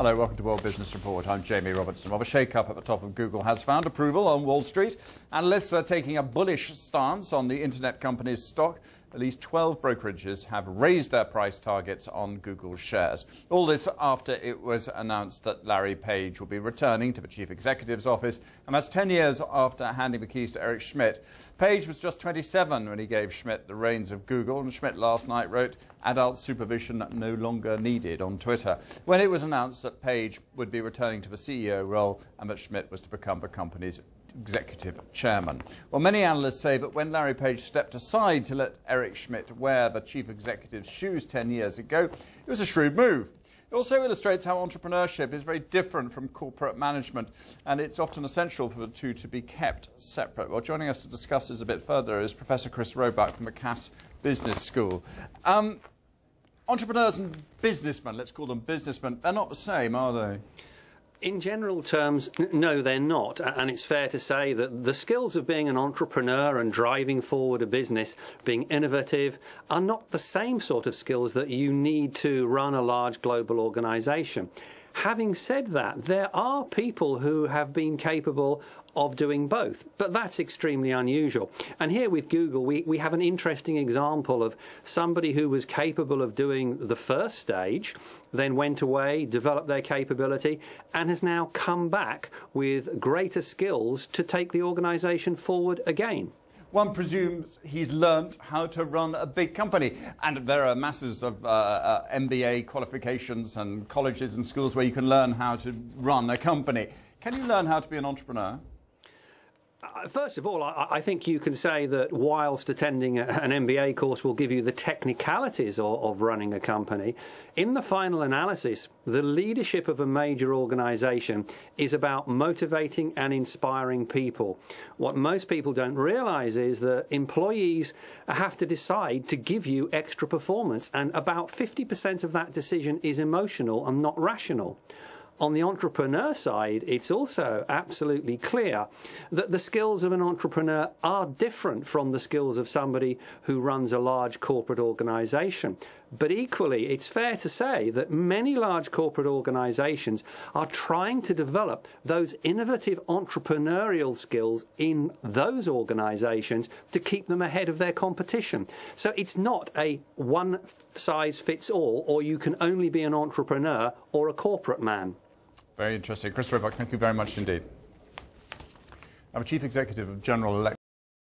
Hello, welcome to World Business Report. I'm Jamie Robertson. Well, a shake-up at the top of Google has found approval on Wall Street. Analysts are taking a bullish stance on the internet company's stock. At least 12 brokerages have raised their price targets on Google shares. All this after it was announced that Larry Page will be returning to the chief executive's office, and that's 10 years after handing the keys to Eric Schmidt. Page was just 27 when he gave Schmidt the reins of Google, and Schmidt last night wrote, "Adult supervision no longer needed," on Twitter, when it was announced that Page would be returning to the CEO role and that Schmidt was to become the company's executive chairman. Well, many analysts say that when Larry Page stepped aside to let Eric Schmidt wear the chief executive's shoes 10 years ago, it was a shrewd move. It also illustrates how entrepreneurship is very different from corporate management, and it's often essential for the two to be kept separate. Well, joining us to discuss this a bit further is Professor Chris Roebuck from the Cass Business School. Entrepreneurs and businessmen, let's call them businessmen, they're not the same, are they? In general terms, no, they're not. And it's fair to say that the skills of being an entrepreneur and driving forward a business, being innovative, are not the same sort of skills that you need to run a large global organization. Having said that, there are people who have been capable of doing both, but that's extremely unusual. And here with Google, we have an interesting example of somebody who was capable of doing the first stage, then went away, developed their capability, and has now come back with greater skills to take the organization forward again. One presumes he's learnt how to run a big company, and there are masses of MBA qualifications and colleges and schools where you can learn how to run a company. Can you learn how to be an entrepreneur? First of all, I think you can say that whilst attending an MBA course will give you the technicalities of running a company, in the final analysis, the leadership of a major organisation is about motivating and inspiring people. What most people don't realise is that employees have to decide to give you extra performance, and about 50% of that decision is emotional and not rational. On the entrepreneur side, it's also absolutely clear that the skills of an entrepreneur are different from the skills of somebody who runs a large corporate organisation. But equally, it's fair to say that many large corporate organisations are trying to develop those innovative entrepreneurial skills in those organisations to keep them ahead of their competition. So it's not a one-size-fits-all, or you can only be an entrepreneur or a corporate man. Very interesting. Chris Roebuck, thank you very much indeed. I'm Chief Executive of General Electric.